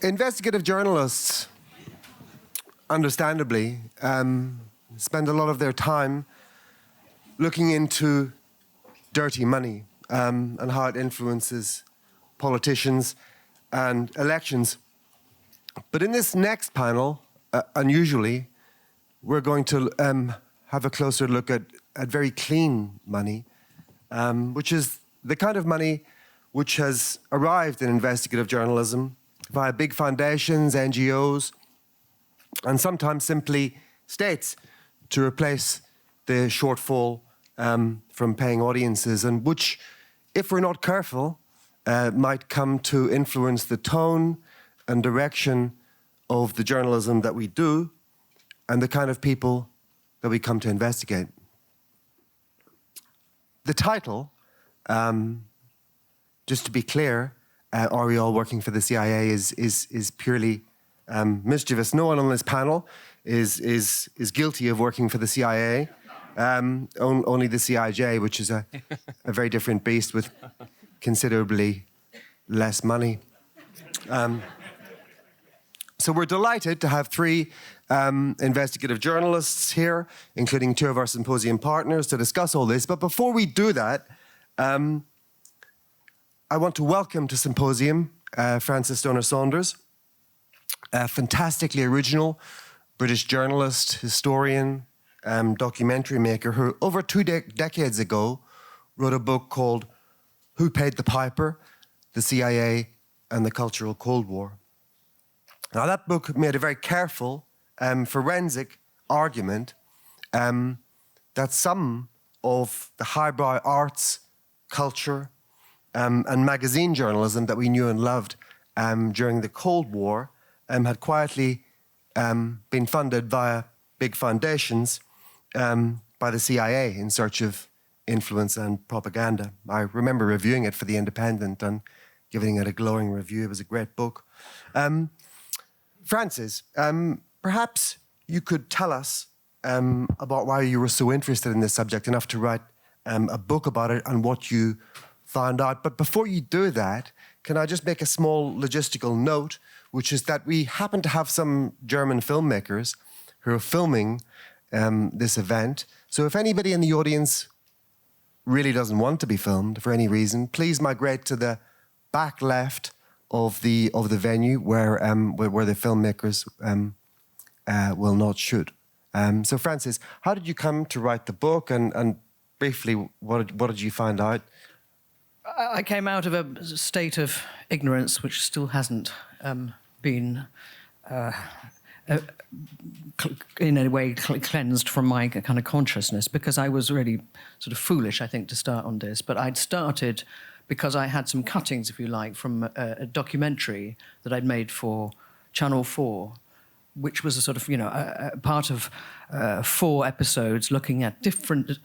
Investigative journalists, understandably, spend a lot of their time looking into dirty money and how it influences politicians and elections. But in this next panel, unusually, we're going to have a closer look at very clean money, which is the kind of money which has arrived in investigative journalism via big foundations, NGOs, and sometimes simply states to replace the shortfall from paying audiences, and which, if we're not careful, might come to influence the tone and direction of the journalism that we do and the kind of people that we come to investigate. The title, just to be clear, are we all working for the CIA, is purely mischievous. No one on this panel is guilty of working for the CIA. Only the CIJ, which is a very different beast with considerably less money. So we're delighted to have three investigative journalists here, including two of our symposium partners, to discuss all this. But before we do that, I want to welcome to Symposium Frances Stonor Saunders, a fantastically original British journalist, historian, documentary maker who over two decades ago wrote a book called Who Paid the Piper? The CIA and the Cultural Cold War. Now that book made a very careful forensic argument that some of the highbrow arts, culture, and magazine journalism that we knew and loved during the Cold War had quietly been funded via big foundations by the CIA in search of influence and propaganda. I remember reviewing it for The Independent and giving it a glowing review. It was a great book. Frances, perhaps you could tell us about why you were so interested in this subject, enough to write a book about it and what you found out. But before you do that, can I just make a small logistical note, which is that we happen to have some German filmmakers who are filming this event. So if anybody in the audience really doesn't want to be filmed for any reason, please migrate to the back left of the venue where the filmmakers will not shoot. So Frances, how did you come to write the book, and briefly, what did you find out? I came out of a state of ignorance which still hasn't been in a way cleansed from my kind of consciousness, because I was really sort of foolish, I think, to start on this. But I'd started because I had some cuttings, if you like, from a documentary that I'd made for Channel 4, which was a sort of, a part of 4 episodes looking at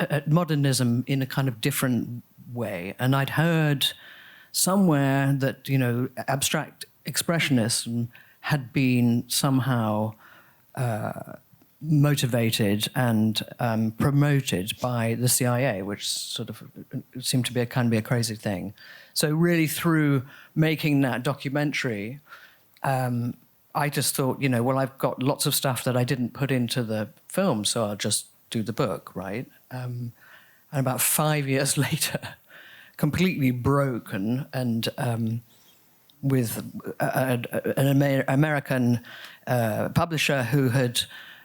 at modernism in a kind of different way. And I'd heard somewhere that, abstract expressionism had been somehow motivated and promoted by the CIA, which sort of seemed to be a crazy thing. So really, through making that documentary, I just thought, well, I've got lots of stuff that I didn't put into the film, so I'll just do the book, right? And about 5 years later, completely broken and with an American publisher who had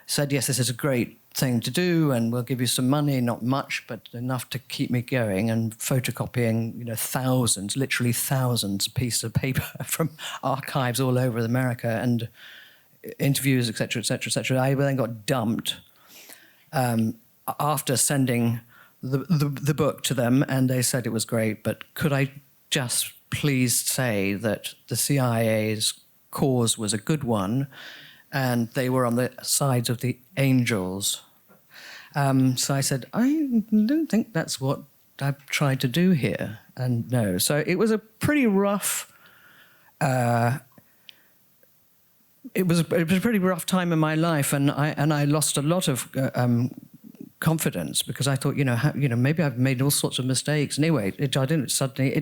said, yes, this is a great thing to do, and we'll give you some money, not much, but enough to keep me going, and photocopying, thousands, literally thousands of pieces of paper from archives all over America, and interviews, etc., etc., etc. I then got dumped after sending the book to them, and they said it was great, but could I just please say that the CIA's cause was a good one, and they were on the sides of the angels. So I said, I don't think that's what I've tried to do here. And no. So it was a pretty rough... it was a pretty rough time in my life, and I lost a lot of confidence, because I thought, maybe I've made all sorts of mistakes. Anyway, I didn't suddenly.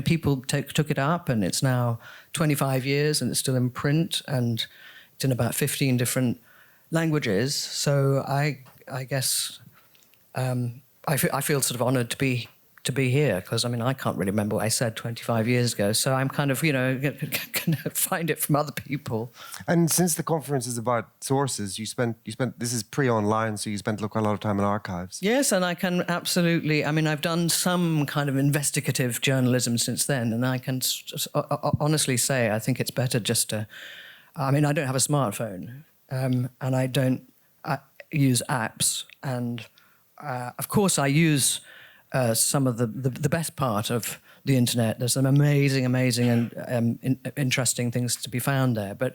People took it up, and it's now 25 years, and it's still in print, and it's in about 15 different languages. So I guess I feel sort of honoured to be here, because I can't really remember what I said 25 years ago. So I'm kind of going to find it from other people. And since the conference is about sources, you spent this is pre-online, so you spent quite a lot of time in archives. Yes, and I can absolutely. I've done some kind of investigative journalism since then, and I can honestly say I think it's better just to. I don't have a smartphone, and I don't use apps, and of course I use. Some of the best part of the internet. There's some amazing and interesting things to be found there. But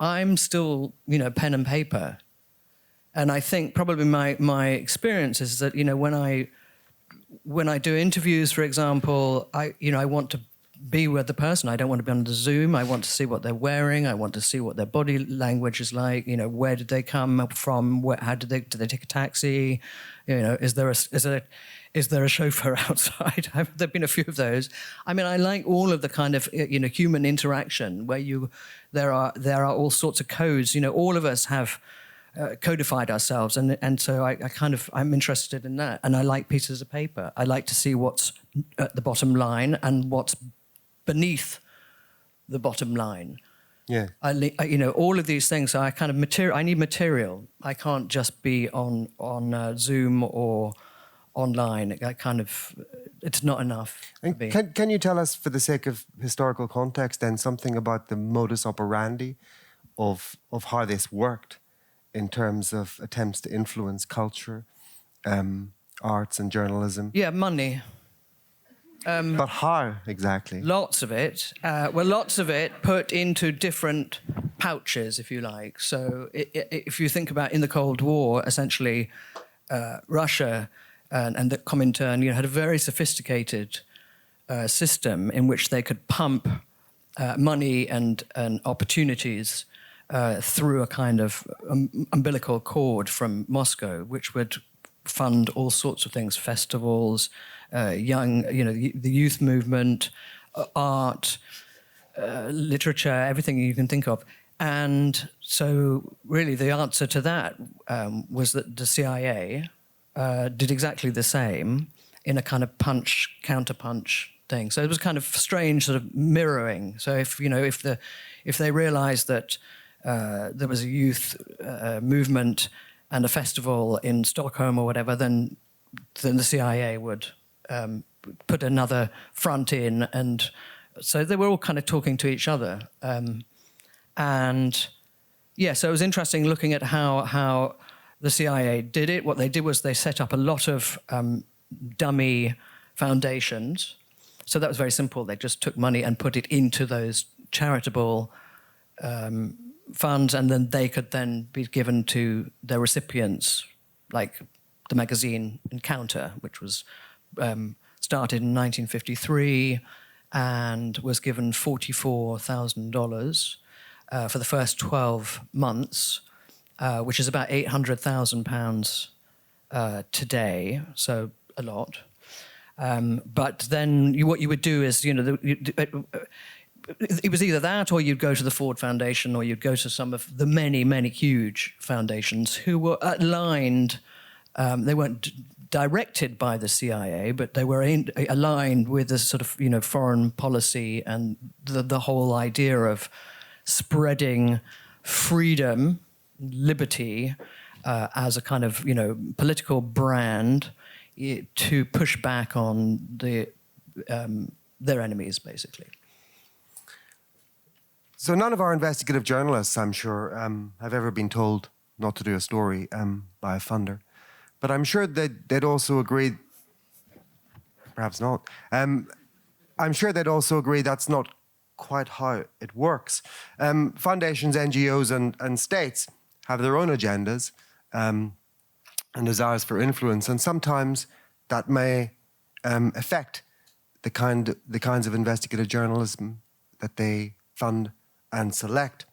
I'm still, pen and paper. And I think probably my experience is that, when I do interviews, for example, I want to be with the person. I don't want to be on the Zoom. I want to see what they're wearing. I want to see what their body language is like. Where did they come from? How did they take a taxi? Is there a chauffeur outside? There've been a few of those. I like all of the kind of human interaction where there are all sorts of codes. All of us have codified ourselves, and so I'm interested in that. And I like pieces of paper. I like to see what's at the bottom line and what's beneath the bottom line. Yeah. All of these things. So I kind of I need material. I can't just be on Zoom or online. It's not enough. And can you tell us, for the sake of historical context, then something about the modus operandi of how this worked in terms of attempts to influence culture, arts and journalism? Yeah, money. But how exactly? Lots of it. Lots of it put into different pouches, if you like. So if you think about in the Cold War, essentially, Russia and the Comintern, had a very sophisticated system in which they could pump money and opportunities through a kind of umbilical cord from Moscow, which would fund all sorts of things, festivals, the youth movement, art, literature, everything you can think of. And so really the answer to that was that the CIA did exactly the same in a kind of counterpunch thing. So it was kind of strange sort of mirroring. So if they realized that there was a youth movement and a festival in Stockholm or whatever, then the CIA would put another front in, and so they were all kind of talking to each other. So it was interesting looking at how the CIA did it. What they did was they set up a lot of dummy foundations. So that was very simple. They just took money and put it into those charitable funds, and then they could then be given to their recipients, like the magazine Encounter, which was started in 1953 and was given $44,000 for the first 12 months, which is about £800,000 today, so a lot. But then what you would do is, it was either that or you'd go to the Ford Foundation or you'd go to some of the many, many huge foundations who were aligned. They weren't directed by the CIA, but they were aligned with the sort of, foreign policy and the whole idea of spreading freedom, liberty as a kind of, political brand to push back on their enemies, basically. So none of our investigative journalists, I'm sure, have ever been told not to do a story by a funder. But I'm sure they'd also agree, perhaps not, I'm sure they'd also agree that's not quite how it works. Foundations, NGOs and states have their own agendas and desires for influence, and sometimes that may affect the kinds of investigative journalism that they fund and select.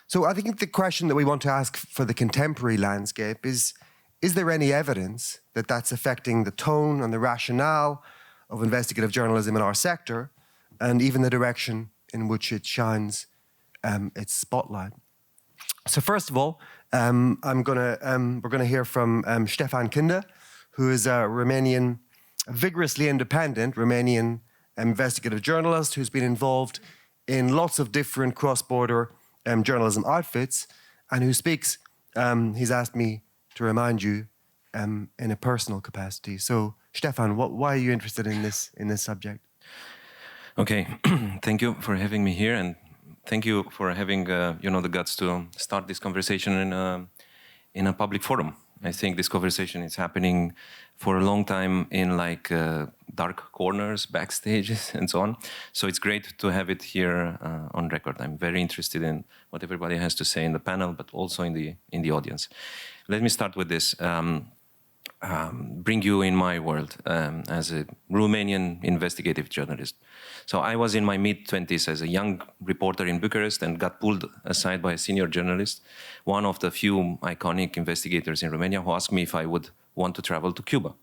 So I think the question that we want to ask for the contemporary landscape is is there any evidence that that's affecting the tone and the rationale of investigative journalism in our sector, and even the direction in which it shines its spotlight? So first of all, we're gonna hear from Ștefan Cândea, who is a Romanian, vigorously independent Romanian investigative journalist who's been involved in lots of different cross-border journalism outfits, and who speaks, he's asked me to remind you, in a personal capacity. So, Ștefan, why are you interested in this subject? Okay, thank you for having me here, and thank you for having the guts to start this conversation in a public forum. I think this conversation is happening for a long time in dark corners, backstages, and so on. So it's great to have it here on record. I'm very interested in what everybody has to say in the panel, but also in the audience. Let me start with this. Bring you in my world as a Romanian investigative journalist. So I was in my mid-20s as a young reporter in Bucharest and got pulled aside by a senior journalist, one of the few iconic investigators in Romania, who asked me if I would want to travel to Cuba.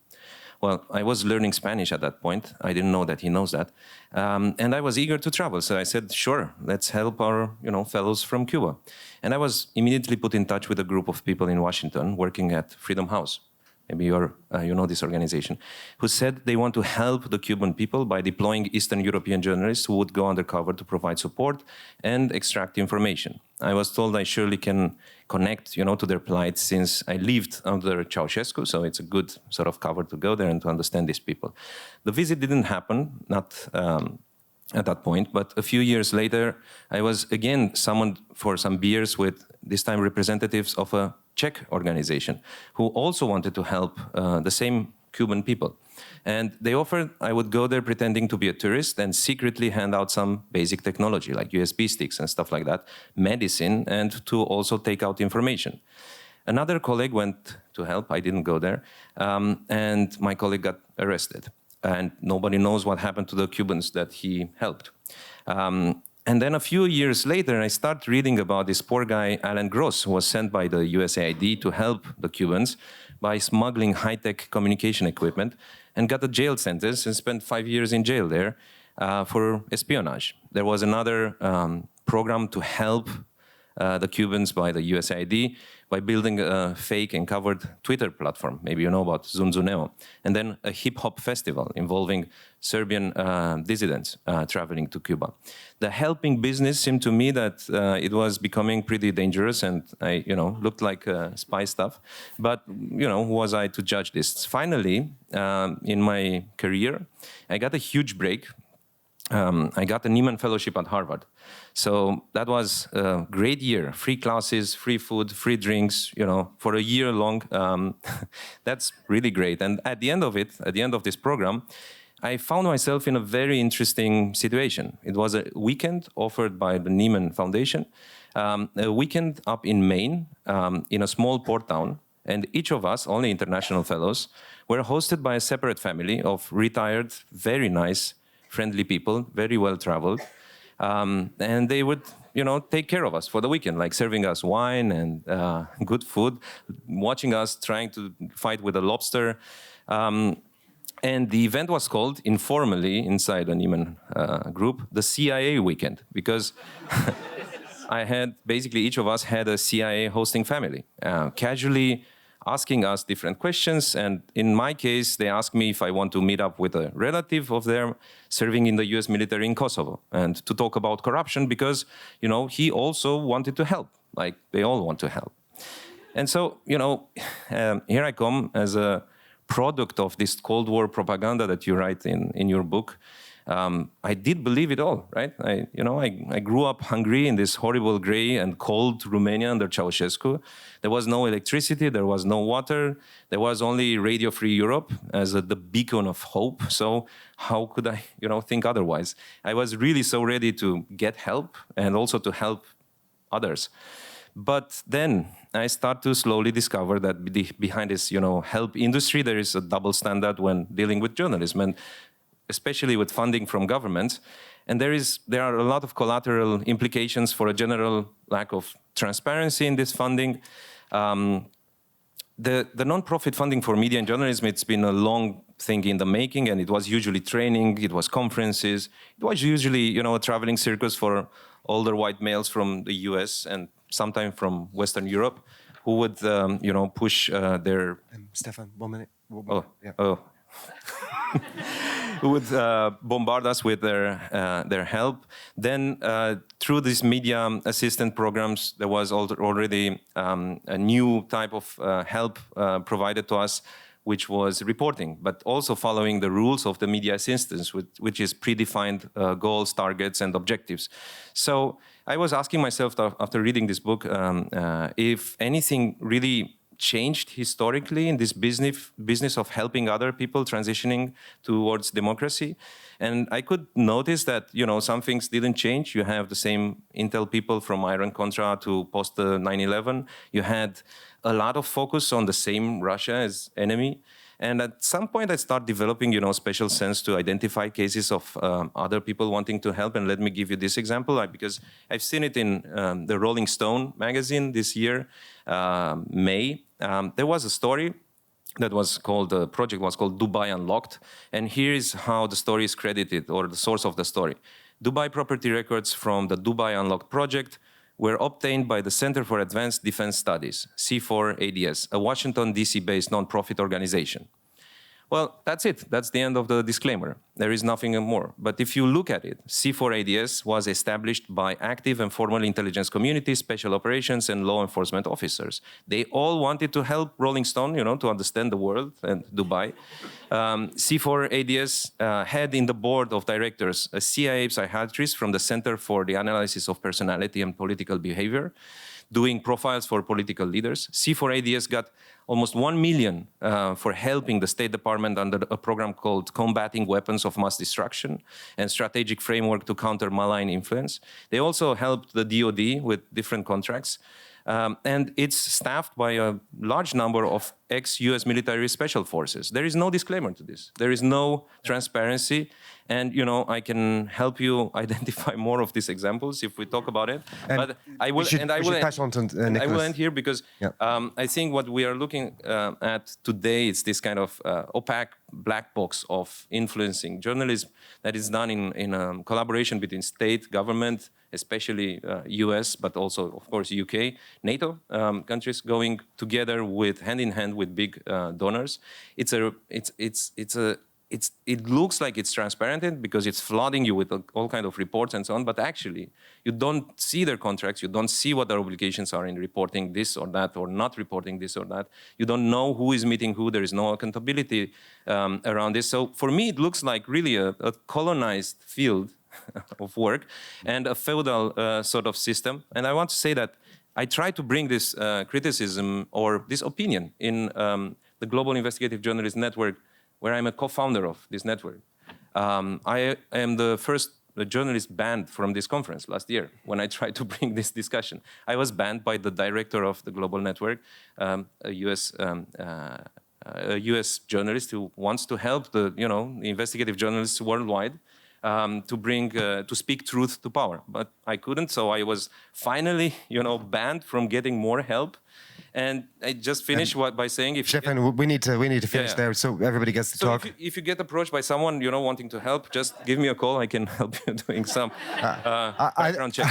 Well, I was learning Spanish at that point. I didn't know that he knows that. And I was eager to travel. So I said, sure, let's help our fellows from Cuba. And I was immediately put in touch with a group of people in Washington working at Freedom House. Maybe you know this organization, who said they want to help the Cuban people by deploying Eastern European journalists who would go undercover to provide support and extract information. I was told I surely can connect, to their plight, since I lived under Ceausescu, so it's a good sort of cover to go there and to understand these people. The visit didn't happen, not at that point, but a few years later, I was again summoned for some beers with, this time, representatives of a Czech organization who also wanted to help the same Cuban people. And they offered I would go there pretending to be a tourist and secretly hand out some basic technology like USB sticks and stuff like that, medicine, and to also take out information. Another colleague went to help. I didn't go there. And my colleague got arrested. And nobody knows what happened to the Cubans that he helped. And then a few years later, I started reading about this poor guy, Alan Gross, who was sent by the USAID to help the Cubans by smuggling high-tech communication equipment, and got a jail sentence and spent 5 years in jail there for espionage. There was another program to help the Cubans by the USAID by building a fake and covered Twitter platform. Maybe you know about Zunzuneo. And then a hip-hop festival involving Serbian dissidents traveling to Cuba. The helping business seemed to me that it was becoming pretty dangerous, and I, looked like spy stuff. But, who was I to judge this? Finally, in my career, I got a huge break. I got a Nieman Fellowship at Harvard. So that was a great year. Free classes, free food, free drinks, for a year long. That's really great. And at the end of it, at the end of this program, I found myself in a very interesting situation. It was a weekend offered by the Nieman Foundation, a weekend up in Maine, in a small port town. And each of us, only international fellows, were hosted by a separate family of retired, very nice, friendly people, very well-traveled. And they would, take care of us for the weekend, like serving us wine and good food, watching us trying to fight with a lobster. And the event was called, informally, inside the Nieman group, the CIA weekend, because basically each of us had a CIA hosting family, casually asking us different questions. And in my case, they asked me if I want to meet up with a relative of theirs serving in the US military in Kosovo, and to talk about corruption because, he also wanted to help, like they all want to help. And so, here I come as a product of this Cold War propaganda that you write in your book. I did believe it all, right? I grew up hungry in this horrible gray and cold Romania under Ceausescu. There was no electricity, there was no water, there was only Radio-Free Europe as the beacon of hope. So how could I, think otherwise? I was really so ready to get help and also to help others. But then I start to slowly discover that behind this, help industry, there is a double standard when dealing with journalism, and especially with funding from governments. And there are a lot of collateral implications for a general lack of transparency in this funding. the non-profit funding for media and journalism, it's been a long thing in the making, and it was usually training, it was conferences, it was usually, a traveling circus for older white males from the US and sometimes from Western Europe who would, push their... Ștefan, 1 minute. Who would bombard us with their help. Then through these media assistant programs, there was already a new type of help provided to us, which was reporting, but also following the rules of the media assistance, which is predefined goals, targets, and objectives. So I was asking myself after reading this book if anything really changed historically in this business of helping other people transitioning towards democracy. And I could notice that, some things didn't change. You have the same Intel people from Iran-Contra to post 9/11. You had a lot of focus on the same Russia as enemy. And at some point I start developing, special sense to identify cases of other people wanting to help. And let me give you this example, because I've seen it in the Rolling Stone magazine this year, May. There was a story that was called, the project was called Dubai Unlocked. And here is how the story is credited, or the source of the story. Dubai property records from the Dubai Unlocked project were obtained by the Center for Advanced Defense Studies, C4ADS, a Washington, D.C.-based non-profit organization. Well, that's it. That's the end of the disclaimer. There is nothing more. But if you look at it, C4ADS was established by active and formal intelligence communities, special operations, and law enforcement officers. They all wanted to help Rolling Stone, to understand the world and Dubai. C4ADS had in the board of directors a CIA psychiatrist from the Center for the Analysis of Personality and Political Behavior, doing profiles for political leaders. C4ADS got almost 1 million for helping the State Department under a program called Combating Weapons of Mass Destruction and Strategic Framework to Counter Malign Influence. They also helped the DoD with different contracts. And it's staffed by a large number of ex-US military special forces. There is no disclaimer to this. There is no transparency. And, I can help you identify more of these examples if we talk about it. But I will end here because I think what we are looking at today is this kind of opaque black box of influencing journalism that is done in collaboration between state, government, especially US, but also, of course, UK, NATO countries going together with hand in hand with big donors. It looks like it's transparent because it's flooding you with all kinds of reports and so on, but actually you don't see their contracts, you don't see what their obligations are in reporting this or that or not reporting this or that. You don't know who is meeting who, there is no accountability around this. So for me, it looks like really a colonized field of work and a feudal sort of system. And I want to say that I try to bring this criticism or this opinion in the Global Investigative Journalist Network, where I'm a co-founder of this network. I am the first journalist banned from this conference last year when I tried to bring this discussion. I was banned by the director of the Global Network, a US journalist who wants to help the investigative journalists worldwide to speak truth to power. But I couldn't, so I was finally banned from getting more help. And I just finished by saying, Ștefan, we need to finish there, so everybody gets to talk. If you get approached by someone wanting to help, just give me a call. I can help you doing some background check.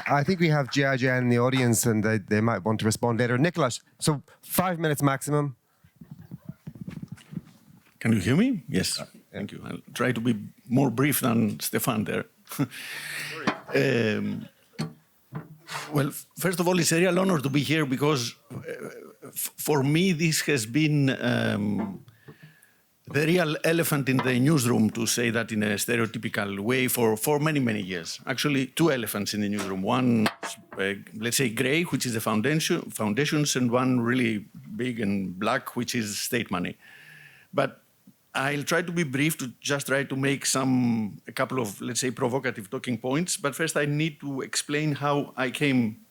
I think we have CIJ in the audience, and they might want to respond later. Nikolas, so 5 minutes maximum. Can you hear me? Yes. Thank you. I'll try to be more brief than Ștefan there. Well, first of all, it's a real honor to be here because for me, this has been the real elephant in the newsroom, to say that in a stereotypical way, for many, many years. Actually, two elephants in the newsroom. One, let's say, gray, which is the foundations, and one really big and black, which is state money. But I'll try to be brief to just try to make a couple of, let's say, provocative talking points. But first, I need to explain how I came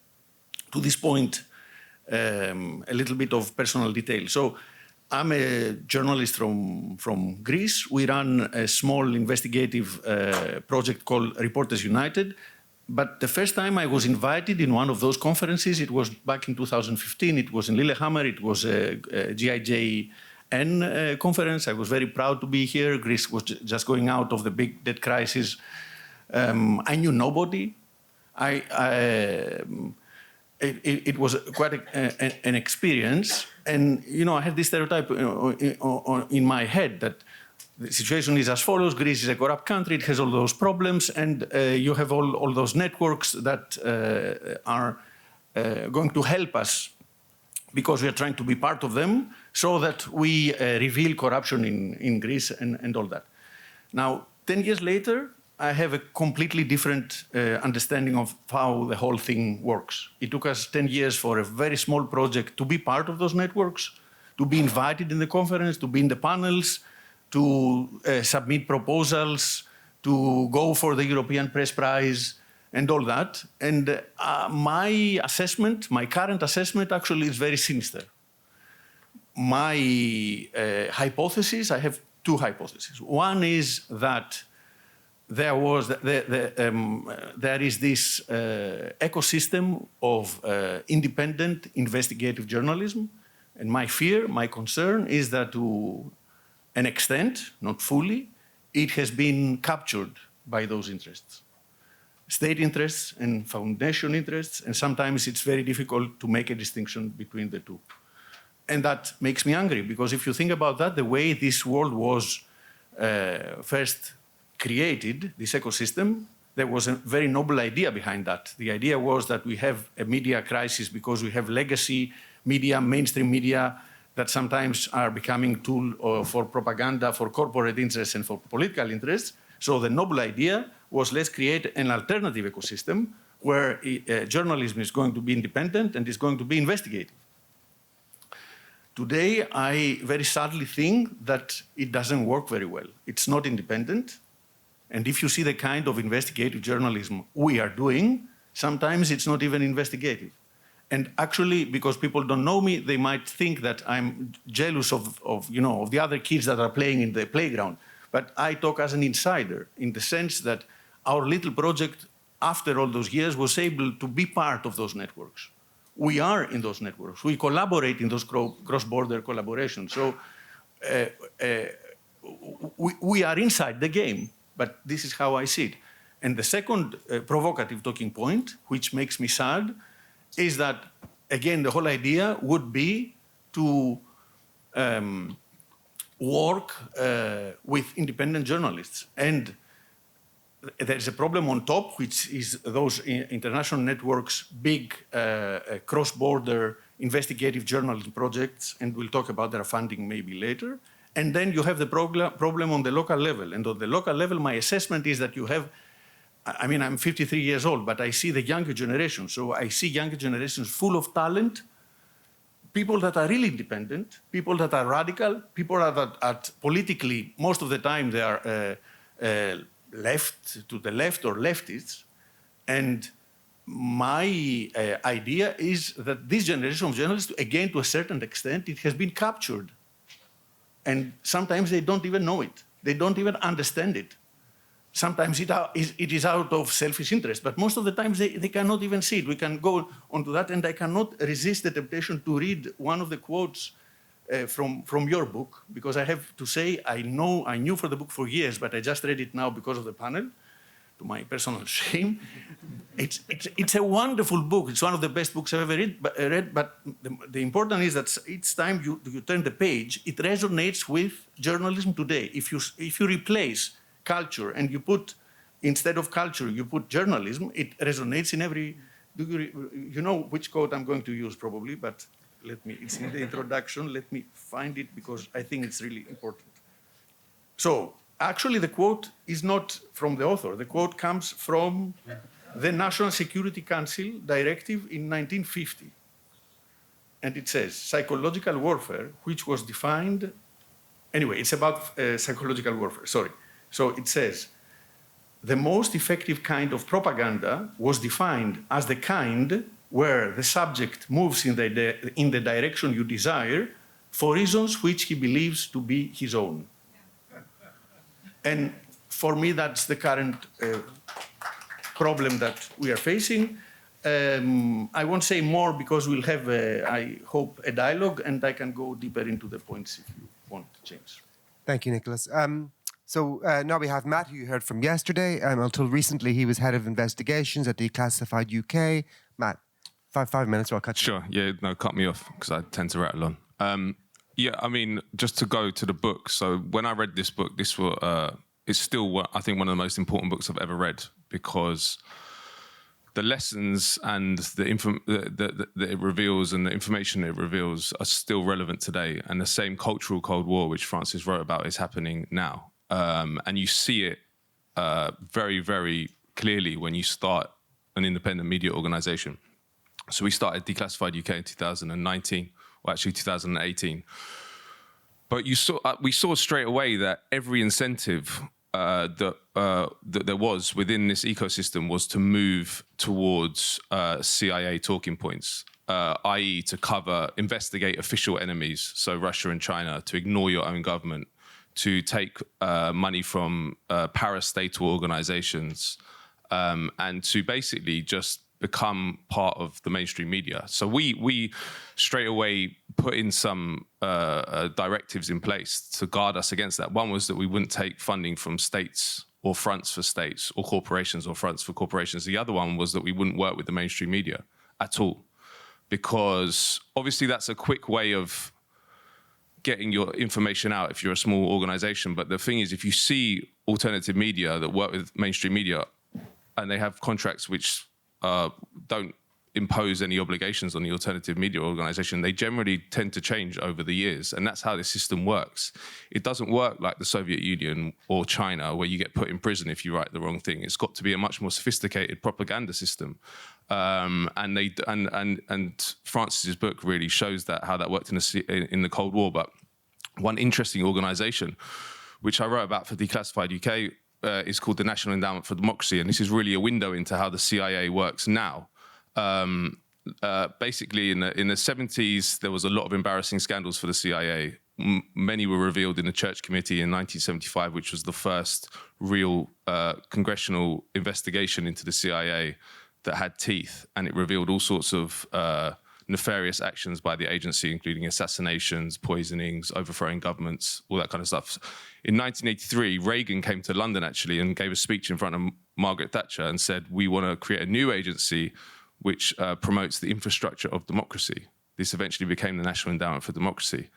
to this point, a little bit of personal detail. So I'm a journalist from Greece. We run a small investigative project called Reporters United. But the first time I was invited in one of those conferences, it was back in 2015. It was in Lillehammer. It was a CIJ conference. I was very proud to be here. Greece was just going out of the big debt crisis. I knew nobody. It was quite an experience. And, you know, I had this stereotype in my head that the situation is as follows. Greece is a corrupt country. It has all those problems. And you have all those networks that are going to help us because we are trying to be part of them so that we reveal corruption in Greece and all that. Now, 10 years later, I have a completely different understanding of how the whole thing works. It took us 10 years for a very small project to be part of those networks, to be invited in the conference, to be in the panels, to submit proposals, to go for the European Press Prize, and all that. And my assessment, my current assessment, actually is very sinister. My hypothesis, I have two hypotheses. One is that there is this ecosystem of independent investigative journalism. And my fear, my concern is that to an extent, not fully, it has been captured by those interests. State interests and foundation interests, and sometimes it's very difficult to make a distinction between the two. And that makes me angry, because if you think about that, the way this world was first created, this ecosystem, there was a very noble idea behind that. The idea was that we have a media crisis because we have legacy media, mainstream media, that sometimes are becoming tool for propaganda, for corporate interests and for political interests. So the noble idea was, let's create an alternative ecosystem where journalism is going to be independent and is going to be investigative. Today, I very sadly think that it doesn't work very well. It's not independent. And if you see the kind of investigative journalism we are doing, sometimes it's not even investigative. And actually, because people don't know me, they might think that I'm jealous of the other kids that are playing in the playground. But I talk as an insider, in the sense that our little project, after all those years, was able to be part of those networks. We are in those networks. We collaborate in those cross-border collaborations. So we are inside the game, but this is how I see it. And the second provocative talking point, which makes me sad, is that, again, the whole idea would be to work with independent journalists. And there's a problem on top, which is those international networks, big cross-border investigative journalism projects, and we'll talk about their funding maybe later. And then you have the problem on the local level. And on the local level, my assessment is that you have, I mean, I'm 53 years old, but I see the younger generation. So I see younger generations full of talent, people that are really independent, people that are radical, people that are politically, most of the time they are left, to the left or leftists. And my idea is that this generation of journalists, again, to a certain extent, it has been captured. And sometimes they don't even know it. They don't even understand it. Sometimes it is out of selfish interest, but most of the times they cannot even see it. We can go onto that, and I cannot resist the temptation to read one of the quotes from your book, because I have to say, I knew for the book for years, but I just read it now because of the panel, to my personal shame. It's a wonderful book. It's one of the best books I've ever read, but the important is that each time you turn the page, it resonates with journalism today. If you replace culture and you put, instead of culture, you put journalism, it resonates in every, you know which quote I'm going to use probably, but it's in the introduction, let me find it because I think it's really important. So, actually the quote is not from the author, the quote comes from the National Security Council directive in 1950. And it says, psychological warfare, which was defined, anyway, it's about psychological warfare, sorry. So it says, the most effective kind of propaganda was defined as the kind where the subject moves in the direction you desire for reasons which he believes to be his own. And for me, that's the current problem that we are facing. I won't say more because we'll have, I hope, a dialogue, and I can go deeper into the points if you want, James. Thank you, Nikolas. So now we have Matt, who you heard from yesterday. Until recently, he was head of investigations at Declassified UK. Matt, five minutes, or I'll cut you. Sure. Yeah, no, cut me off because I tend to rattle on. Yeah, I mean, just to go to the book. So when I read this book, it's still, I think, one of the most important books I've ever read, because the lessons and that it reveals and the information it reveals are still relevant today. And the same cultural Cold War, which Francis wrote about, is happening now. And you see it very, very clearly when you start an independent media organization. So we started Declassified UK in 2019, or actually 2018. But we saw straight away that every incentive that there was within this ecosystem was to move towards CIA talking points, i.e. to investigate official enemies, so Russia and China, to ignore your own government, to take money from parastatal organizations, and to basically just become part of the mainstream media. So we straight away put in some directives in place to guard us against that. One was that we wouldn't take funding from states or fronts for states, or corporations or fronts for corporations. The other one was that we wouldn't work with the mainstream media at all, because obviously that's a quick way of getting your information out if you're a small organization. But the thing is, if you see alternative media that work with mainstream media and they have contracts which don't impose any obligations on the alternative media organization, they generally tend to change over the years. And that's how the system works. It doesn't work like the Soviet Union or China, where you get put in prison if you write the wrong thing. It's got to be a much more sophisticated propaganda system. And Francis's book really shows that, how that worked in the Cold War. But one interesting organization, which I wrote about for Declassified UK, is called the National Endowment for Democracy, and this is really a window into how the CIA works now. Basically, in the 70s, there was a lot of embarrassing scandals for the CIA. Many were revealed in the Church Committee in 1975, which was the first real congressional investigation into the CIA that had teeth, and it revealed all sorts of nefarious actions by the agency, including assassinations, poisonings, overthrowing governments, all that kind of stuff. In 1983, Reagan came to London, actually, and gave a speech in front of Margaret Thatcher and said, we want to create a new agency which promotes the infrastructure of democracy. This eventually became the National Endowment for Democracy.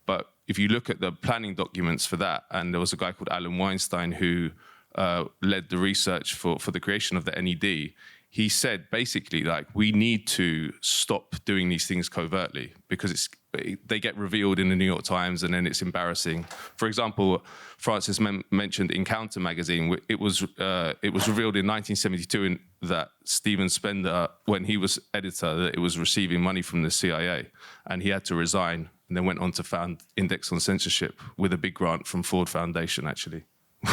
But if you look at the planning documents for that, and there was a guy called Alan Weinstein who led the research for the creation of the NED, he said basically, like, we need to stop doing these things covertly, because they get revealed in the New York Times and then it's embarrassing. For example, Francis mentioned Encounter magazine. It was revealed in 1972 that Stephen Spender, when he was editor, that it was receiving money from the CIA, and he had to resign, and then went on to found Index on Censorship with a big grant from Ford Foundation, actually.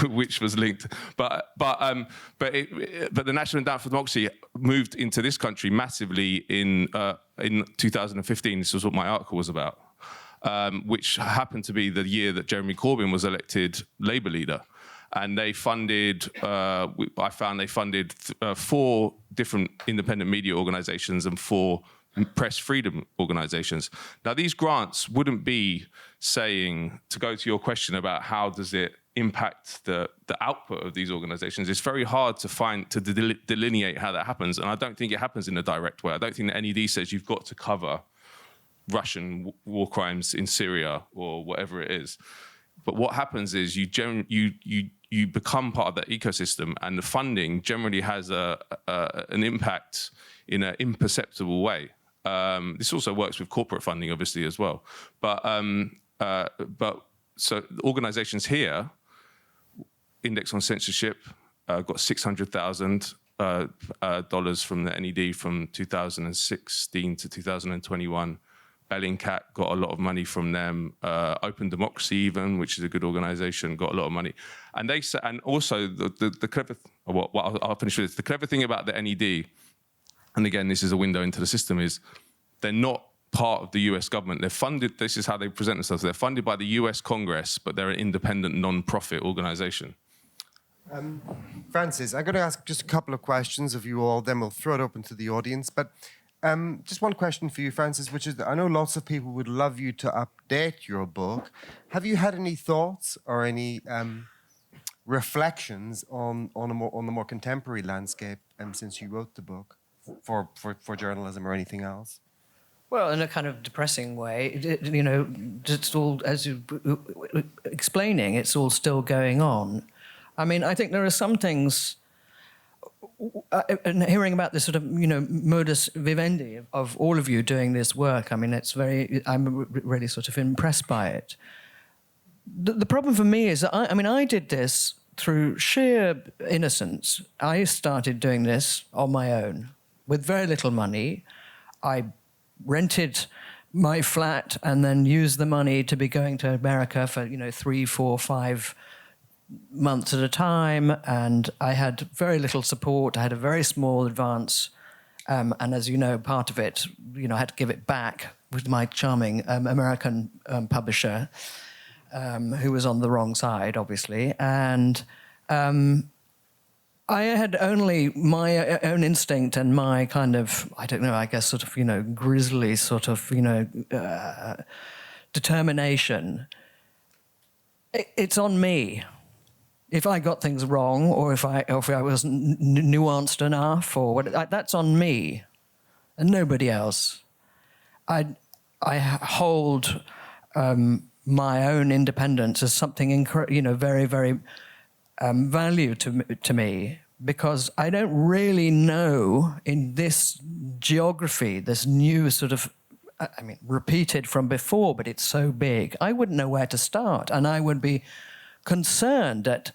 Which was linked, but the National Endowment for Democracy moved into this country massively in 2015. This was what my article was about, which happened to be the year that Jeremy Corbyn was elected Labour leader, and they funded. I found they funded 4 different independent media organisations and 4 press freedom organisations. Now, these grants wouldn't be saying, to go to your question about how does it impact the output of these organizations, it's very hard to delineate how that happens, and I don't think it happens in a direct way. I don't think the NED says you've got to cover Russian war crimes in Syria or whatever it is. But what happens is you become part of that ecosystem, and the funding generally has an impact in an imperceptible way. This also works with corporate funding, obviously, as well. But so the organizations here, Index on Censorship, got $600,000 from the NED from 2016 to 2021. Bellingcat got a lot of money from them. Open Democracy, even, which is a good organization, got a lot of money. And they said, and also the clever, I'll finish with this. The clever thing about the NED, and again, this is a window into the system, is they're not part of the US government. They're funded, this is how they present themselves, they're funded by the US Congress, but they're an independent non-profit organization. Francis, I'm going to ask just a couple of questions of you all, then we'll throw it open to the audience. But just one question for you, Francis, which is that I know lots of people would love you to update your book. Have you had any thoughts or any reflections on the more contemporary landscape since you wrote the book for journalism or anything else? Well, in a kind of depressing way, you know, it's all, as you explaining, it's all still going on. I mean, I think there are some things, and hearing about this sort of, you know, modus vivendi of all of you doing this work, I mean, I'm really sort of impressed by it. The problem for me is that, I did this through sheer innocence. I started doing this on my own with very little money. I rented my flat and then used the money to be going to America for, you know, 3, 4, 5 months at a time, and I had very little support. I had a very small advance, and as you know, part of it, you know, I had to give it back with my charming American publisher, who was on the wrong side, obviously, and I had only my own instinct and my kind of, I don't know, I guess sort of, you know, grisly sort of, you know, determination. It's on me. If I got things wrong, or if I wasn't nuanced enough, or what, that's on me, and nobody else. I hold my own independence as something you know, very, very value to me, because I don't really know in this geography, this new sort of, I mean, repeated from before, but it's so big. I wouldn't know where to start, and I would be concerned that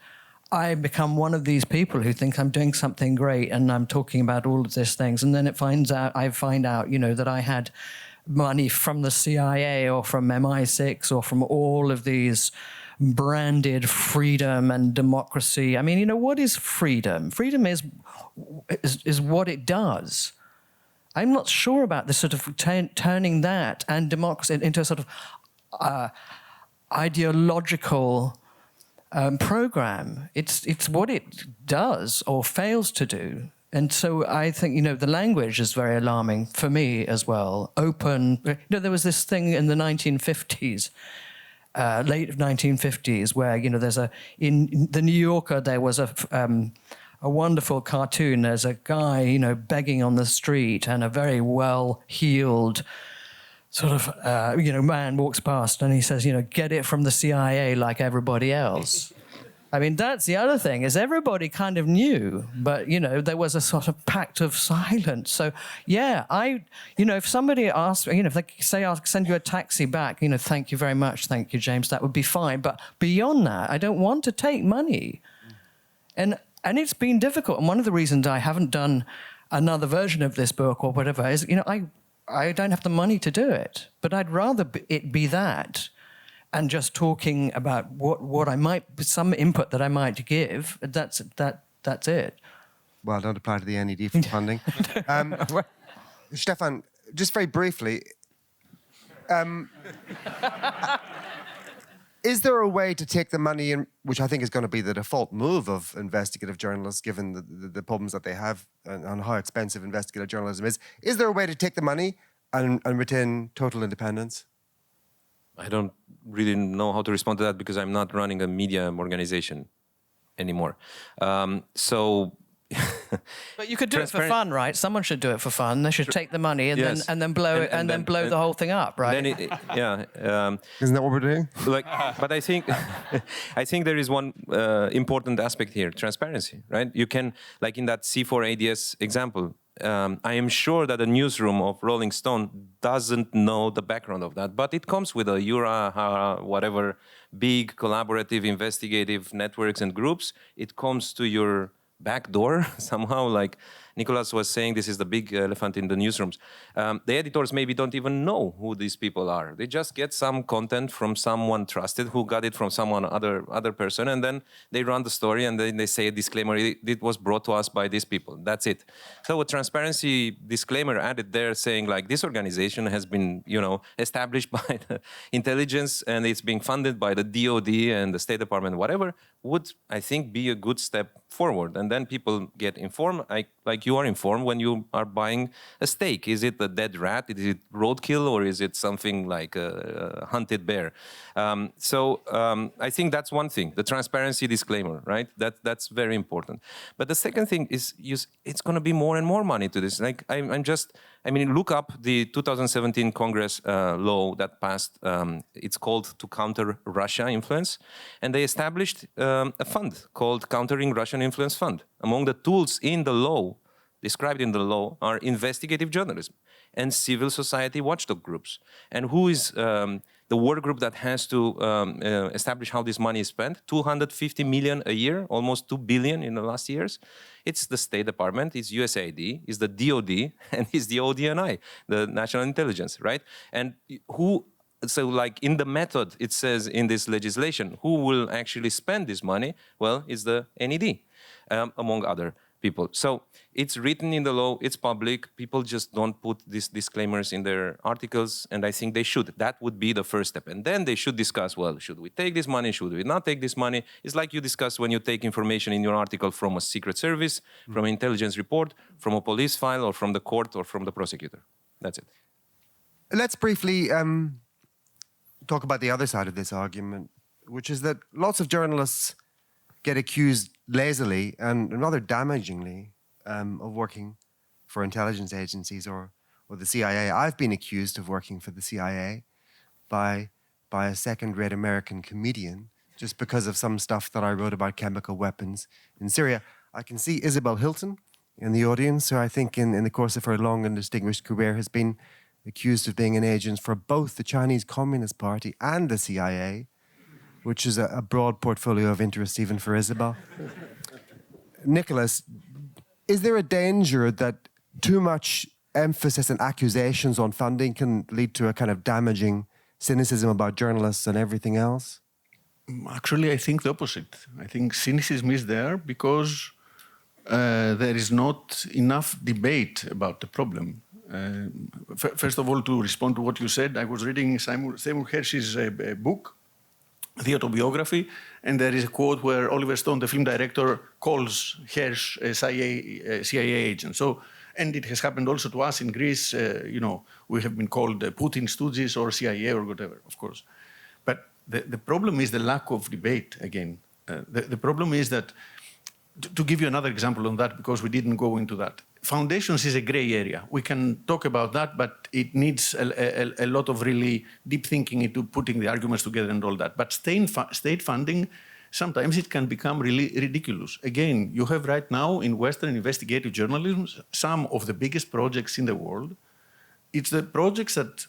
I become one of these people who think I'm doing something great and I'm talking about all of these things, and then I find out, you know, that I had money from the CIA or from MI6 or from all of these branded freedom and democracy. I mean, you know, what is freedom? Freedom is what it does. I'm not sure about this sort of turning that and democracy into a sort of ideological program. It's what it does or fails to do. And so I think, you know, the language is very alarming for me as well. Open, you know, there was this thing in the 1950s, late 1950s, where, you know, in the New Yorker, there was a wonderful cartoon. There's a guy, you know, begging on the street, and a very well-heeled sort of, you know, man walks past and he says, you know, get it from the CIA like everybody else. I mean, that's the other thing, is everybody kind of knew, but, you know, there was a sort of pact of silence. So, yeah, you know, if somebody asks, you know, if they say, I'll send you a taxi back, you know, thank you very much, thank you, James, that would be fine. But beyond that, I don't want to take money. And it's been difficult. And one of the reasons I haven't done another version of this book or whatever is, you know, I don't have the money to do it, but I'd rather it be that, and just talking about what I might, some input that I might give. That's it. Well, don't apply to the NED for funding. Ștefan, just very briefly, is there a way to take the money in, which I think is going to be the default move of investigative journalists, given the problems that they have and how expensive investigative journalism is? Is there a way to take the money and retain total independence? I don't really know how to respond to that, because I'm not running a media organization anymore. But you could do it for fun, right? Someone should do it for fun. They should take the money and then blow it and then blow the whole thing up, right? Then Isn't that what we're doing? But I think there is one important aspect here: transparency, right? You can, like in that C4ADS example, I am sure that the newsroom of Rolling Stone doesn't know the background of that, but it comes with a whatever big collaborative investigative networks and groups. It comes to your back door somehow, like Nikolas was saying, this is the big elephant in the newsrooms. The editors maybe don't even know who these people are. They just get some content from someone trusted who got it from someone other person, and then they run the story and then they say a disclaimer, it was brought to us by these people. That's it. So a transparency disclaimer added there saying, like, this organization has been, you know, established by the intelligence and it's being funded by the DOD and the State Department, whatever. would, I think, be a good step forward. And then people get informed, like you are informed when you are buying a steak. Is it a dead rat? Is it roadkill? Or is it something like a hunted bear? I think that's one thing, the transparency disclaimer, right? That's very important. But the second thing is it's going to be more and more money to this. Like look up the 2017 Congress law that passed. It's called To Counter Russia Influence. And they established a fund called Countering Russian Influence Fund. Among the tools in the law, described in the law, are investigative journalism and civil society watchdog groups. And who is the work group that has to establish how this money is spent? 250 million a year, almost 2 billion in the last years. It's the State Department, it's USAID, it's the DOD, and it's the ODNI, the National Intelligence, right? And so like in the method, it says in this legislation, who will actually spend this money? Well, it's the NED, among other people. So it's written in the law, it's public, people just don't put these disclaimers in their articles, and I think they should. That would be the first step. And then they should discuss, well, should we take this money, should we not take this money? It's like you discuss when you take information in your article from a secret service, from an intelligence report, from a police file, or from the court, or from the prosecutor. That's it. Let's briefly talk about the other side of this argument, which is that lots of journalists get accused lazily and rather damagingly of working for intelligence agencies or the CIA. I've been accused of working for the CIA by a second-rate American comedian just because of some stuff that I wrote about chemical weapons in Syria. I can see Isabel Hilton in the audience, who I think in the course of her long and distinguished career has been accused of being an agent for both the Chinese Communist Party and the CIA, which is a broad portfolio of interest even for Isabel. Nikolas, is there a danger that too much emphasis and accusations on funding can lead to a kind of damaging cynicism about journalists and everything else? Actually, I think the opposite. I think cynicism is there because there is not enough debate about the problem. First of all, to respond to what you said, I was reading Seymour Hersh's book, the autobiography, and there is a quote where Oliver Stone, the film director, calls Hersh a CIA agent. So, and it has happened also to us in Greece. We have been called Putin stooges or CIA or whatever, of course. But the problem is the lack of debate again. The problem is that, to give you another example on that, because we didn't go into that, foundations is a gray area. We can talk about that, but it needs a lot of really deep thinking into putting the arguments together and all that. But state funding, sometimes it can become really ridiculous. Again, you have right now in Western investigative journalism some of the biggest projects in the world. It's the projects that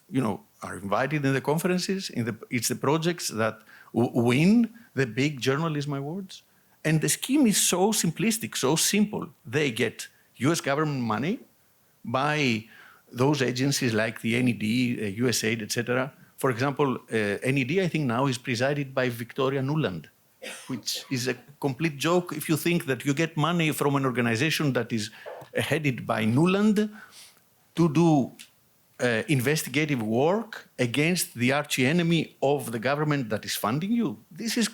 are invited in the conferences. It's the projects that win the big journalism awards. And the scheme is so simplistic, so simple. They get US government money by those agencies like the NED, USAID, etc. For example, NED, I think now is presided by Victoria Nuland, which is a complete joke if you think that you get money from an organization that is headed by Nuland to do investigative work against the archenemy of the government that is funding you. This is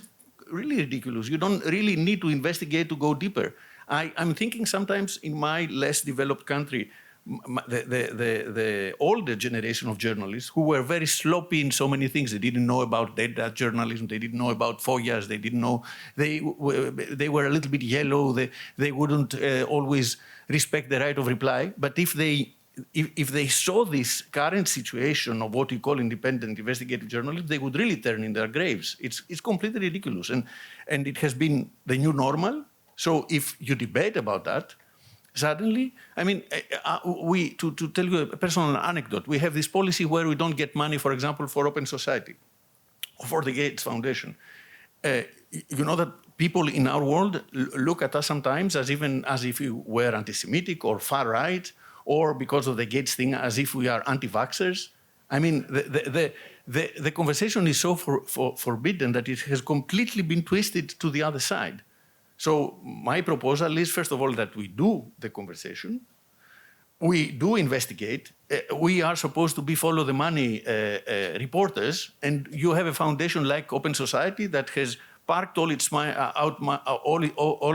really ridiculous. You don't really need to investigate to go deeper. I'm thinking sometimes in my less developed country, the older generation of journalists who were very sloppy in so many things. They didn't know about data journalism. They didn't know about FOIAs. They didn't know. They were a little bit yellow. They wouldn't always respect the right of reply. But if they saw this current situation of what you call independent investigative journalism, they would really turn in their graves. It's completely ridiculous. And it has been the new normal. So if you debate about that, suddenly, to tell you a personal anecdote, we have this policy where we don't get money, for example, for Open Society or for the Gates Foundation. You know that people in our world look at us sometimes as if we were anti-Semitic or far-right, or because of the Gates thing, as if we are anti-vaxxers. I mean, the conversation is so forbidden that it has completely been twisted to the other side. So my proposal is, first of all, that we do the conversation, we do investigate, we are supposed to be follow the money reporters, and you have a foundation like Open Society that has parked all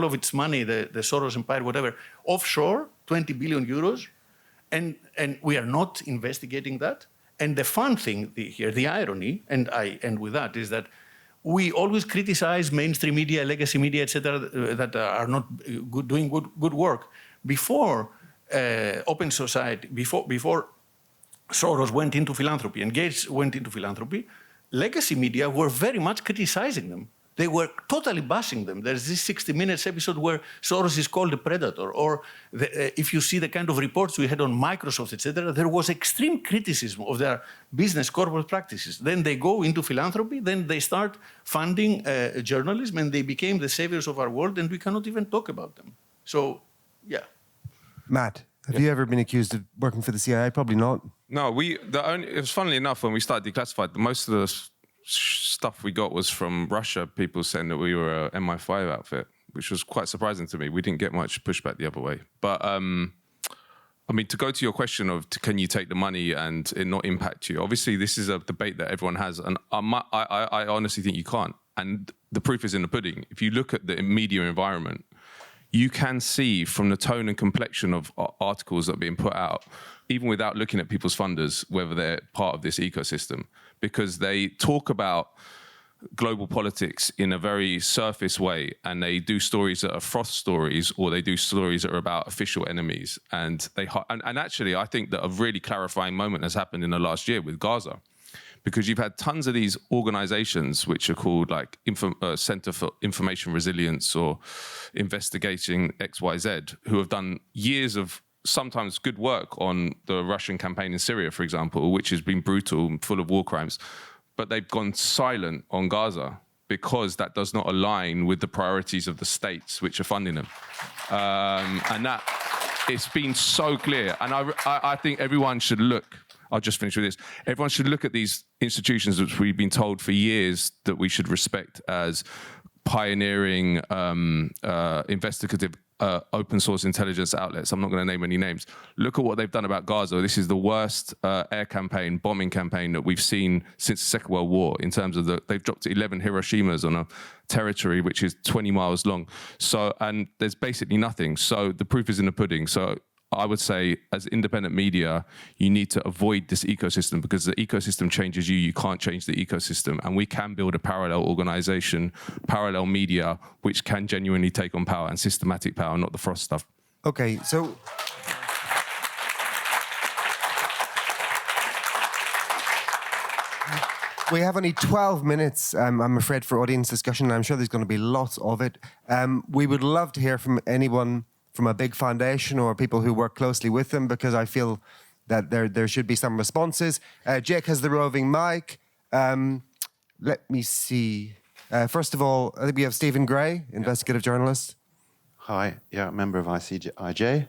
of its money, the Soros empire, whatever, offshore, 20 billion euros, and we are not investigating that. And the fun thing here, the irony, and I end with that, is that we always criticize mainstream media, legacy media, etc., that are not doing good work. Before Open Society, before Soros went into philanthropy and Gates went into philanthropy, legacy media were very much criticizing them. They were totally bashing them. There's this 60 Minutes episode where Soros is called a predator. Or if you see the kind of reports we had on Microsoft, etc., there was extreme criticism of their business corporate practices. Then they go into philanthropy, then they start funding journalism, and they became the saviors of our world, and we cannot even talk about them. So, yeah. Matt, have you ever been accused of working for the CIA? Probably not. No, it was funnily enough when we started Declassified, most of the stuff we got was from Russia, people saying that we were a MI5 outfit, which was quite surprising to me. We didn't get much pushback the other way. But, I mean, to go to your question of can you take the money and it not impact you, obviously this is a debate that everyone has, and I honestly think you can't. And the proof is in the pudding. If you look at the media environment, you can see from the tone and complexion of articles that are being put out, even without looking at people's funders, whether they're part of this ecosystem, because they talk about global politics in a very surface way, and they do stories that are froth stories, or they do stories that are about official enemies. And actually, I think that a really clarifying moment has happened in the last year with Gaza, because you've had tons of these organizations which are called like Center for Information Resilience or Investigating XYZ, who have done years of sometimes good work on the Russian campaign in Syria, for example, which has been brutal and full of war crimes. But they've gone silent on Gaza because that does not align with the priorities of the states which are funding them. And that, it's been so clear. And I think everyone should look, I'll just finish with this. Everyone should look at these institutions which we've been told for years that we should respect as pioneering investigative open source intelligence outlets. I'm not going to name any names. Look at what they've done about Gaza. This is the worst air campaign, bombing campaign that we've seen since the Second World War, in terms of they've dropped 11 Hiroshimas on a territory which is 20 miles long. So, and there's basically nothing. So the proof is in the pudding. So I would say, as independent media, you need to avoid this ecosystem, because the ecosystem changes you. You can't change the ecosystem. And we can build a parallel organization, parallel media, which can genuinely take on power and systematic power, not the frost stuff. Okay, so we have only 12 minutes, I'm afraid, for audience discussion, and I'm sure there's going to be lots of it. We would love to hear from anyone from a big foundation or people who work closely with them, because I feel that there should be some responses. Jake has the roving mic. Let me see. First of all, I think we have Stephen Gray, investigative journalist. Hi, yeah, member of CIJ.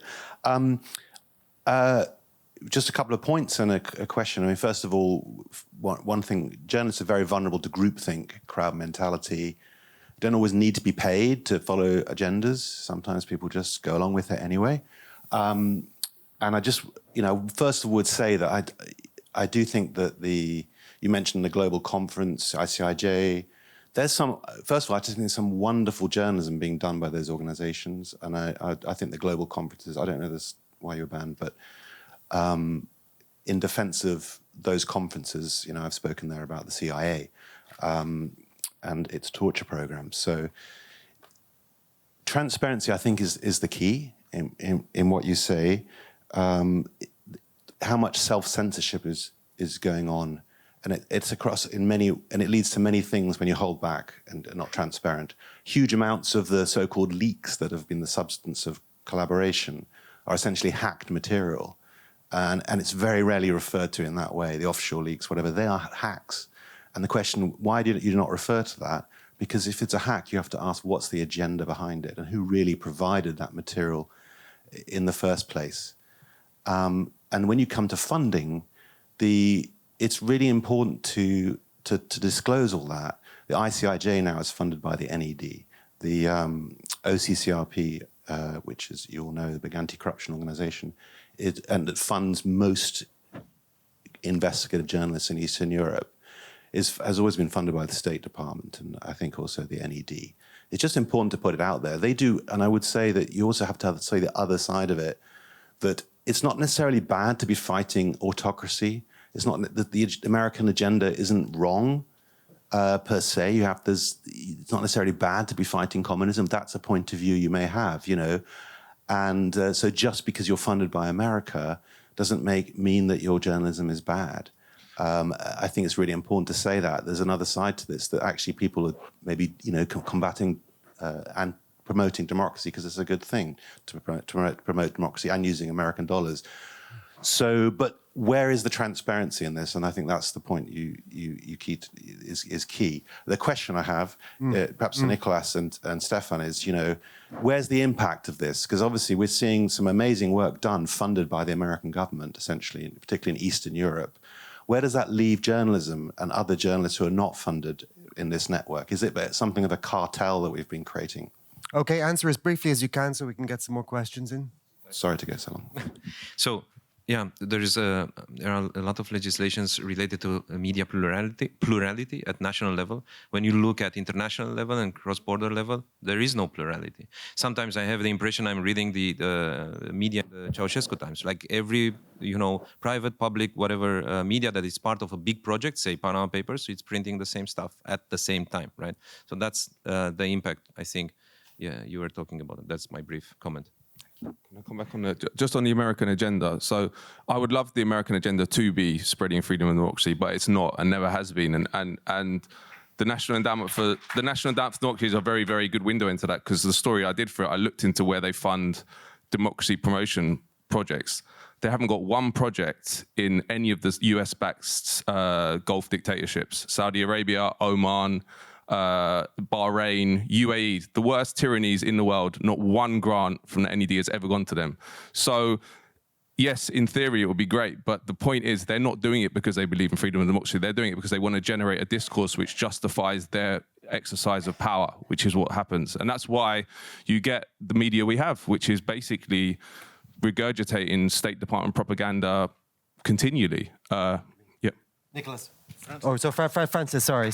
Just a couple of points and a question. I mean, first of all, one thing, journalists are very vulnerable to groupthink, crowd mentality. Don't always need to be paid to follow agendas. Sometimes people just go along with it anyway. And I just, first of all would say that I do think that you mentioned the global conference, ICIJ. First of all, I just think there's some wonderful journalism being done by those organizations. And I think the global conferences, I don't know why you're banned, but in defense of those conferences, I've spoken there about the CIA. And its torture programs. So transparency, I think, is the key in what you say. How much self-censorship is going on, and it's across and it leads to many things when you hold back and are not transparent. Huge amounts of the so-called leaks that have been the substance of collaboration are essentially hacked material, and it's very rarely referred to in that way. The offshore leaks, whatever, they are hacks. And the question, why do you not refer to that? Because if it's a hack, you have to ask what's the agenda behind it and who really provided that material in the first place. And when you come to funding, it's really important to disclose all that. The ICIJ now is funded by the NED. The OCCRP, which is, you all know, the big anti-corruption organization, and it funds most investigative journalists in Eastern Europe, has always been funded by the State Department and I think also the NED. It's just important to put it out there. They do, and I would say that you also have to say the other side of it, that it's not necessarily bad to be fighting autocracy. It's not that the American agenda isn't wrong per se. It's not necessarily bad to be fighting communism. That's a point of view you may have, you know. And so just because you're funded by America doesn't mean that your journalism is bad. I think it's really important to say that. There's another side to this, that actually people are maybe, you know, combating and promoting democracy because it's a good thing to promote democracy and using American dollars. So, but where is the transparency in this? And I think that's the point is key. The question I have, perhaps to Nikolas and Ștefan, is, you know, where's the impact of this? Because obviously we're seeing some amazing work done, funded by the American government, essentially, particularly in Eastern Europe. Where does that leave journalism and other journalists who are not funded in this network? Is it something of a cartel that we've been creating? Okay, answer as briefly as you can so we can get some more questions in. Sorry to go so long. So, yeah, there are a lot of legislations related to media plurality at national level. When you look at international level and cross-border level, there is no plurality. Sometimes I have the impression I'm reading the media, the Ceausescu times, like every, you know, private, public, whatever media that is part of a big project, say Panama Papers, it's printing the same stuff at the same time, right? So that's the impact, I think, yeah, you were talking about. That's my brief comment. Can I come back on just on the American agenda? So I would love the American agenda to be spreading freedom and democracy, but it's not and never has been. And the National Endowment for Democracy is a very, very good window into that, because the story I did for it, I looked into where they fund democracy promotion projects. They haven't got one project in any of the US-backed Gulf dictatorships. Saudi Arabia, Oman, Bahrain, UAE, the worst tyrannies in the world, not one grant from the NED has ever gone to them. So, yes, in theory, it would be great, but the point is they're not doing it because they believe in freedom and democracy. They're doing it because they want to generate a discourse which justifies their exercise of power, which is what happens. And that's why you get the media we have, which is basically regurgitating State Department propaganda continually. Nikolas. Oh, so Francis, sorry.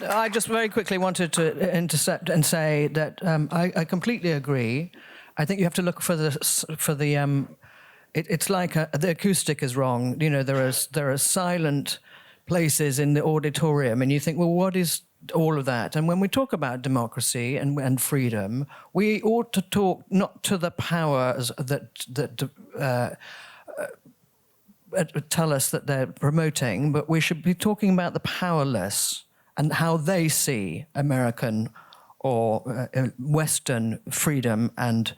I just very quickly wanted to intercept and say that I completely agree. I think you have to look for the. It's like the acoustic is wrong. You know, there are silent places in the auditorium, and you think, well, what is all of that? And when we talk about democracy and freedom, we ought to talk not to the powers that tell us that they're promoting, but we should be talking about the powerless and how they see American or Western freedom and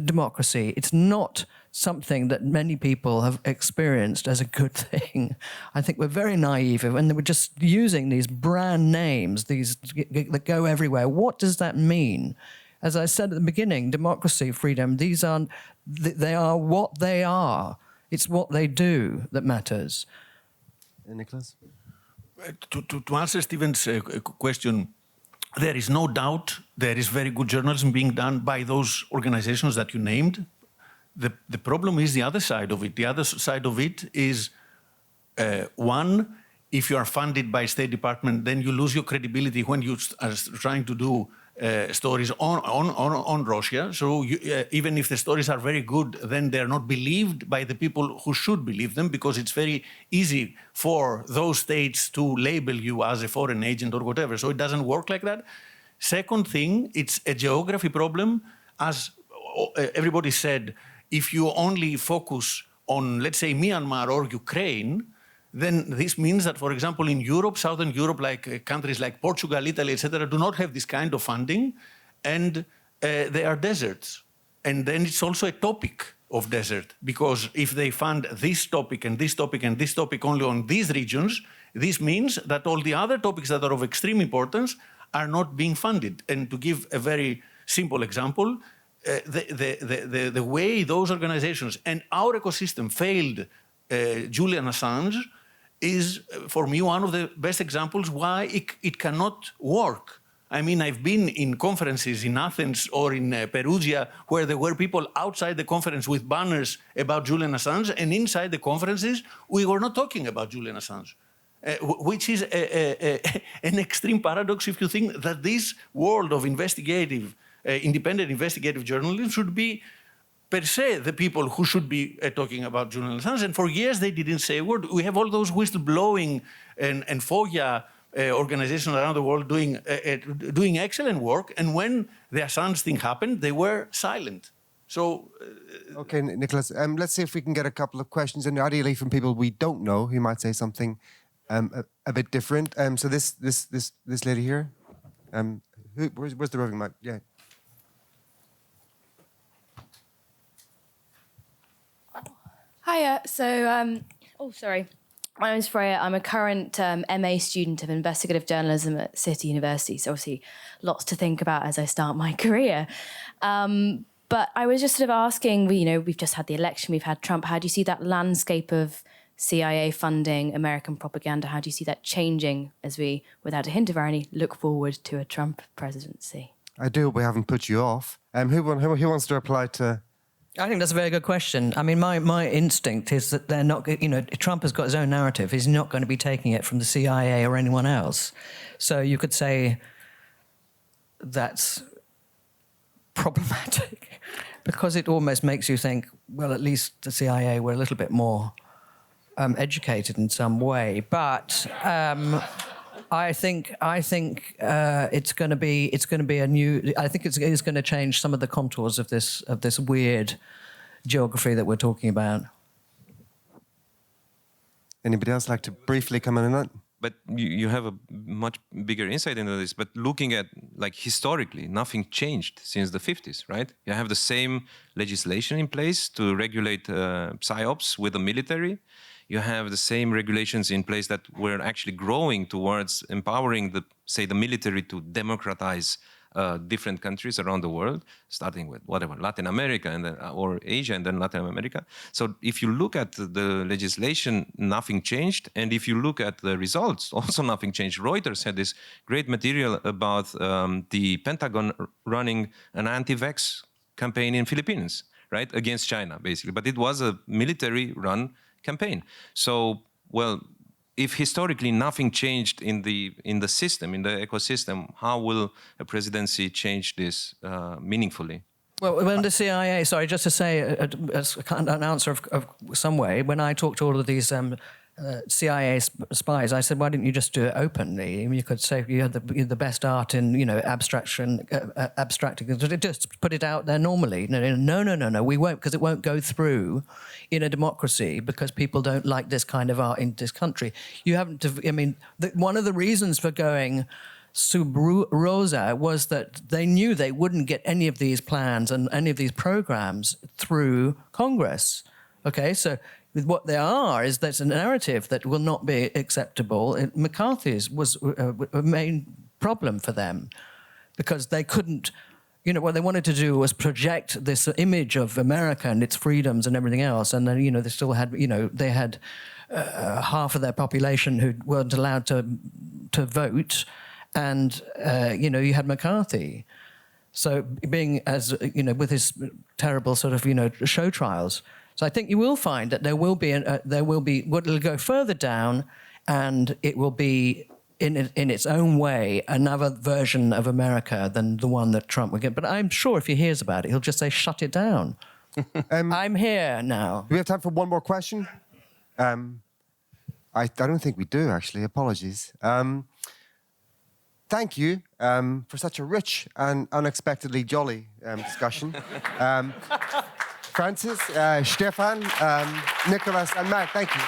democracy. It's not something that many people have experienced as a good thing. I think we're very naive, and we're just using these brand names, these that go everywhere. What does that mean? As I said at the beginning, democracy, freedom, they are what they are. It's what they do that matters. Nikolas? To answer Stephen's question, there is no doubt there is very good journalism being done by those organizations that you named. The problem is the other side of it. The other side of it is, one, if you are funded by State Department, then you lose your credibility when you are trying to do stories on Russia. So even if the stories are very good, then they're not believed by the people who should believe them, because it's very easy for those states to label you as a foreign agent or whatever. So it doesn't work like that. Second thing, it's a geography problem. As everybody said, if you only focus on, let's say, Myanmar or Ukraine, then this means that, for example, in Europe, Southern Europe, like countries like Portugal, Italy, etc., do not have this kind of funding, and they are deserts. And then it's also a topic of desert, because if they fund this topic and this topic and this topic only on these regions, this means that all the other topics that are of extreme importance are not being funded. And to give a very simple example, the way those organizations and our ecosystem failed Julian Assange is, for me, one of the best examples why it cannot work. I mean, I've been in conferences in Athens or in Perugia where there were people outside the conference with banners about Julian Assange, and inside the conferences, we were not talking about Julian Assange, which is an extreme paradox if you think that this world of investigative, independent investigative journalism should be per se the people who should be talking about Julian Assange. And for years, they didn't say a word. We have all those whistleblowing and FOIA organizations around the world doing excellent work, and when the Assange thing happened, they were silent. So, Okay, Nikolas, let's see if we can get a couple of questions, and ideally from people we don't know who might say something a bit different. So this lady here, where's the roving mic? Yeah. Hiya. So, sorry. My name's Freya. I'm a current MA student of investigative journalism at City University. So obviously lots to think about as I start my career. But I was just sort of asking, we've just had the election, we've had Trump. How do you see that landscape of CIA funding, American propaganda? How do you see that changing as we, without a hint of irony, look forward to a Trump presidency? I do. We haven't put you off. Who wants to reply to? I think that's a very good question. I mean, my instinct is that they're not, Trump has got his own narrative. He's not going to be taking it from the CIA or anyone else. So you could say that's problematic because it almost makes you think, well, at least the CIA were a little bit more educated in some way. But I think it's going to be a new. I think it's going to change some of the contours of this weird geography that we're talking about. Anybody else like to briefly come in on that? But you have a much bigger insight into this. But looking at, like, historically, nothing changed since the 50s, right? You have the same legislation in place to regulate psyops with the military. You have the same regulations in place that were actually growing towards empowering the military to democratize different countries around the world, starting with Latin America and then, or Asia and then Latin America. So if you look at the legislation, nothing changed. And if you look at the results, also nothing changed. Reuters had this great material about the Pentagon running an anti-vax campaign in Philippines, right, against China, basically. But it was a military-run campaign. So, well, if historically nothing changed in the system, in the ecosystem, how will a presidency change this meaningfully? Well, when the CIA, sorry, just to say an answer of some way, when I talked to all of these CIA spies, I said, why didn't you just do it openly? I mean, you could say you had the best art in, abstracting. Just put it out there normally. No, we won't, because it won't go through in a democracy because people don't like this kind of art in this country. You haven't, one of the reasons for going sub rosa was that they knew they wouldn't get any of these plans and any of these programs through Congress. Okay, so what they are is there's a narrative that will not be acceptable. McCarthy's was a main problem for them because they couldn't, what they wanted to do was project this image of America and its freedoms and everything else. And then, they still had, they had half of their population who weren't allowed to vote. And, you had McCarthy. So being as, with his terrible sort of, show trials. So I think you will find that it'll go further down, and it will be in its own way another version of America than the one that Trump would get. But I'm sure if he hears about it, he'll just say, "Shut it down." I'm here now. Do we have time for one more question? I don't think we do, actually. Apologies. Thank you for such a rich and unexpectedly jolly discussion. Francis, Ștefan, Nikolas, and Matt, thank you.